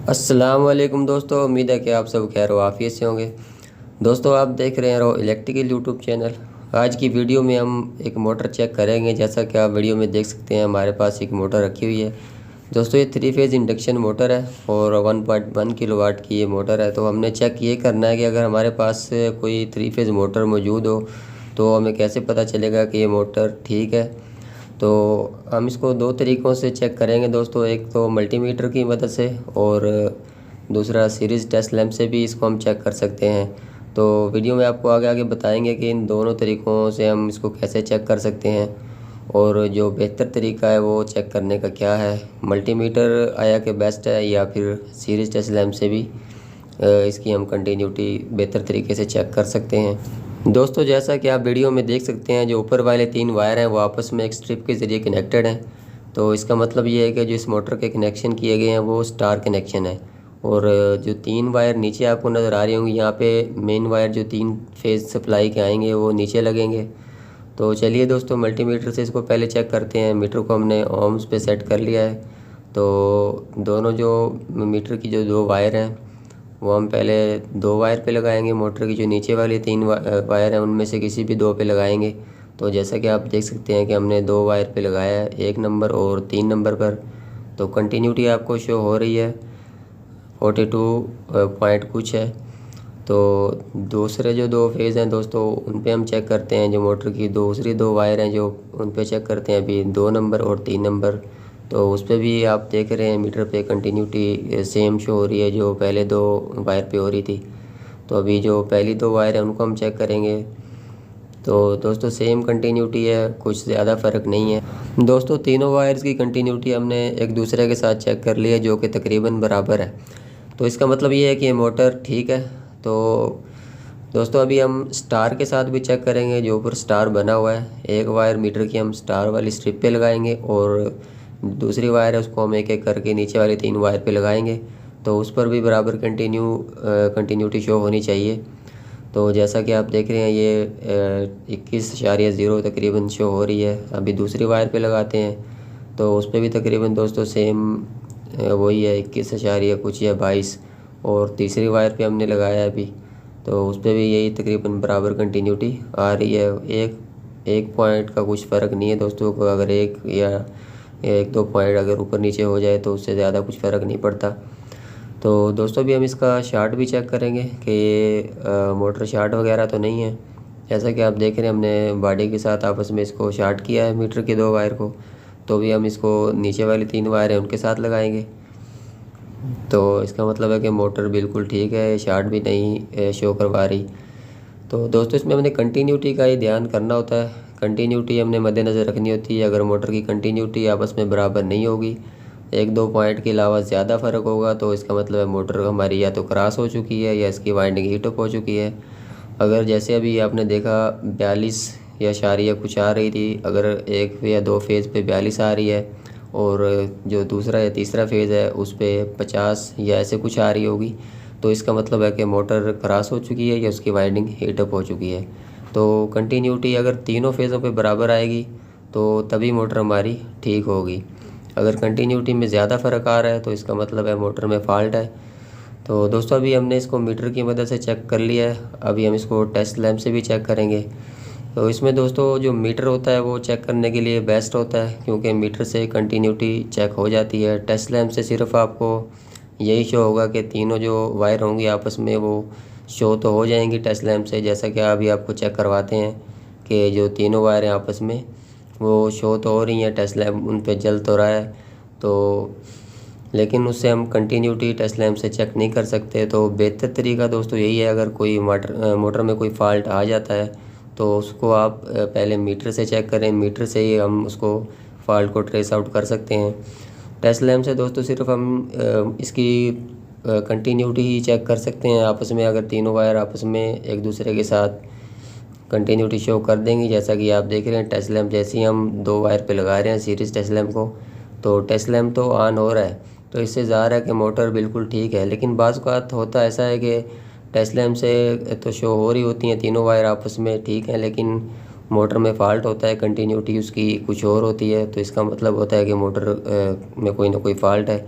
अस्सलाम वालेकुम दोस्तों, उम्मीद है कि आप सब खैर व आफियत से होंगे। दोस्तों, आप देख रहे हैं रो इलेक्ट्रिकल यूट्यूब चैनल। आज की वीडियो में हम एक मोटर चेक करेंगे। जैसा कि आप वीडियो में देख सकते हैं, हमारे पास एक मोटर रखी हुई है। दोस्तों, ये 3 फेज़ इंडक्शन मोटर है और 1.1 किलोवाट की ये मोटर है। तो हमने चेक ये करना है कि अगर हमारे पास कोई 3 फेज़ मोटर मौजूद हो तो हमें कैसे पता चलेगा कि ये मोटर ठीक है। तो हम इसको 2 तरीक़ों से चेक करेंगे दोस्तों। एक तो मल्टीमीटर की मदद से और दूसरा सीरीज़ टेस्ट लैंप से भी इसको हम चेक कर सकते हैं। तो वीडियो में आपको आगे आगे बताएंगे कि इन दोनों तरीक़ों से हम इसको कैसे चेक कर सकते हैं और जो बेहतर तरीका है वो चेक करने का क्या है। मल्टीमीटर आया कि बेस्ट है या फिर सीरीज़ टेस्ट लैंप से भी इसकी हम कंटिन्यूटी बेहतर तरीके से चेक कर सकते हैं। दोस्तों, जैसा कि आप वीडियो में देख सकते हैं, जो ऊपर वाले 3 वायर हैं वो आपस में एक स्ट्रिप के ज़रिए कनेक्टेड हैं। तो इसका मतलब ये है कि जो इस मोटर के कनेक्शन किए गए हैं वो स्टार कनेक्शन है। और जो 3 वायर नीचे आपको नज़र आ रही होंगी, यहाँ पे मेन वायर जो 3 फेज़ सप्लाई के आएंगे वो नीचे लगेंगे। तो चलिए दोस्तों, मल्टीमीटर से इसको पहले चेक करते हैं। मीटर को हमने ohms पे सेट कर लिया है। तो दोनों जो मीटर की जो 2 वायर हैं वो हम पहले 2 वायर पे लगाएंगे। मोटर की जो नीचे वाली 3 वायर हैं उनमें से किसी भी 2 पे लगाएंगे। तो जैसा कि आप देख सकते हैं कि हमने 2 वायर पे लगाया है, 1 नंबर और 3 नंबर पर। तो कंटिन्यूटी आपको शो हो रही है 42 पॉइंट कुछ है। तो दूसरे जो 2 फेज़ हैं दोस्तों, उन पे हम चेक करते हैं। जो मोटर की दूसरी 2 वायर हैं जो उन पे चेक करते हैं अभी 2 नंबर और 3 नंबर। तो उस पे भी आप देख रहे हैं मीटर पे कंटिन्यूटी सेम शो हो रही है जो पहले 2 वायर पे हो रही थी। तो अभी जो पहली 2 वायर हैं उनको हम चेक करेंगे। तो दोस्तों, सेम कंटिन्यूटी है, कुछ ज़्यादा फ़र्क नहीं है। दोस्तों, तीनों वायर्स की कंटिन्यूटी हमने एक दूसरे के साथ चेक कर ली है जो कि तकरीबन बराबर है। तो इसका मतलब ये है कि ये मोटर ठीक है। तो दोस्तों, अभी हम स्टार के साथ भी चेक करेंगे। जो ऊपर स्टार बना हुआ है, एक वायर मीटर की हम स्टार वाली स्ट्रिप पे लगाएंगे और दूसरी वायर है उसको हम एक एक करके नीचे वाली 3 वायर पे लगाएंगे। तो उस पर भी बराबर कंटिन्यूटी शो होनी चाहिए। तो जैसा कि आप देख रहे हैं ये 21.0 तकरीबन शो हो रही है। अभी दूसरी वायर पे लगाते हैं तो उस पर भी तकरीबन दोस्तों सेम वही है 21 कुछ या 22। और तीसरी वायर पे हमने लगाया है अभी, तो उस पर भी यही तकरीबन बराबर कंटिन्यूटी आ रही है। एक पॉइंट का कुछ फ़र्क नहीं है दोस्तों को। अगर 1 2 पॉइंट अगर ऊपर नीचे हो जाए तो उससे ज़्यादा कुछ फ़र्क नहीं पड़ता। तो दोस्तों, अभी हम इसका शार्ट भी चेक करेंगे कि ये मोटर शार्ट वगैरह तो नहीं है। जैसा कि आप देख रहे हैं हमने बॉडी के साथ आपस में इसको शार्ट किया है मीटर के 2 वायर को। तो भी हम इसको नीचे वाली 3 वायर हैं उनके साथ लगाएंगे। तो इसका मतलब है कि मोटर बिल्कुल ठीक है, शार्ट भी नहीं शो करवा रही। तो दोस्तों, इसमें हमने कंटिन्यूटी का ही ध्यान करना होता है। कंटिन्यूटी हमने मद्देनज़र रखनी होती है। अगर मोटर की कंटिन्यूटी आपस में बराबर नहीं होगी, 1 2 पॉइंट के अलावा ज़्यादा फ़र्क होगा, तो इसका मतलब है मोटर हमारी या तो क्रॉस हो चुकी है या इसकी वाइंडिंग हीट अप हो चुकी है। अगर जैसे अभी आपने देखा 42 या इशारिया कुछ आ रही थी, अगर 1 या 2 फेज़ पे 42 आ रही है और जो दूसरा या तीसरा फेज़ है उस पर 50 या ऐसे कुछ आ रही होगी, तो इसका मतलब है कि मोटर क्रॉस हो चुकी है या उसकी वाइंडिंग हीट अप हो चुकी है। तो कंटिन्यूटी अगर तीनों फेज़ों पे बराबर आएगी तो तभी मोटर हमारी ठीक होगी। अगर कंटिन्यूटी में ज़्यादा फ़र्क आ रहा है तो इसका मतलब है मोटर में फ़ॉल्ट है। तो दोस्तों, अभी हमने इसको मीटर की मदद से चेक कर लिया है। अभी हम इसको टेस्ट लैंप से भी चेक करेंगे। तो इसमें दोस्तों जो मीटर होता है वो चेक करने के लिए बेस्ट होता है, क्योंकि मीटर से कंटिन्यूटी चेक हो जाती है। टेस्ट लैंप से सिर्फ आपको यही शो होगा कि तीनों जो वायर होंगी आपस में वो शो तो हो जाएंगी टेस्ट लैंप से। जैसा कि अभी आपको चेक करवाते हैं कि जो तीनों वायर हैं आपस में वो शो तो हो रही हैं, टेस्ट लैंप उन पे जल तो रहा है। तो लेकिन उससे हम कंटिन्यूटी टेस्ट लैंप से चेक नहीं कर सकते। तो बेहतर तरीका दोस्तों यही है, अगर कोई मोटर में कोई फ़ॉल्ट आ जाता है तो उसको आप पहले मीटर से चेक करें। मीटर से ही हम उसको फ़ॉल्ट को ट्रेस आउट कर सकते हैं। टेस्ट लैंप से दोस्तों सिर्फ हम इसकी कंटिन्यूटी ही चेक कर सकते हैं आपस में। अगर तीनों वायर आपस में एक दूसरे के साथ कंटिन्यूटी शो कर देंगी, जैसा कि आप देख रहे हैं टेस्ट लैंप जैसे ही हम 2 वायर पे लगा रहे हैं सीरीज़ टेस्ट लैंप को, तो टेस्ट लैंप तो ऑन हो रहा है। तो इससे ज़ाहिर है कि मोटर बिल्कुल ठीक है। लेकिन बाज़ औक़ात होता ऐसा है कि टेस्ट लैंप से तो शो हो रही होती हैं तीनों वायर आपस में ठीक है, लेकिन मोटर में फ़ॉल्ट होता है, कंटिन्यूटी उसकी कुछ और होती है। तो इसका मतलब होता है कि मोटर में कोई ना कोई फ़ॉल्ट है।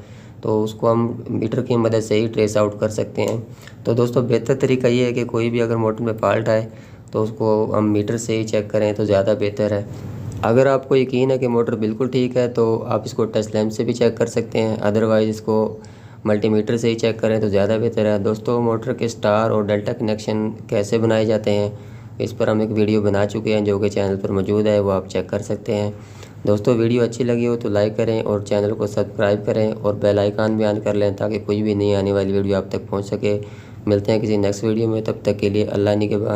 तो उसको हम मीटर की मदद से ही ट्रेस आउट कर सकते हैं। तो दोस्तों बेहतर तरीका ये है कि कोई भी अगर मोटर में फॉल्ट आए तो उसको हम मीटर से ही चेक करें तो ज़्यादा बेहतर है। अगर आपको यकीन है कि मोटर बिल्कुल ठीक है तो आप इसको टच लैंप से भी चेक कर सकते हैं, अदरवाइज़ इसको मल्टीमीटर से ही चेक करें तो ज़्यादा बेहतर है। दोस्तों मोटर के स्टार और डेल्टा कनेक्शन कैसे बनाए जाते हैं इस पर हम एक वीडियो बना चुके हैं जो कि चैनल पर मौजूद है, वो आप चेक कर सकते हैं। दोस्तों वीडियो अच्छी लगी हो तो लाइक करें और चैनल को सब्सक्राइब करें और बेल आइकन भी ऑन कर लें ताकि कोई भी नई आने वाली वीडियो आप तक पहुंच सके। मिलते हैं किसी नेक्स्ट वीडियो में, तब तक के लिए अल्लाह निगहबान।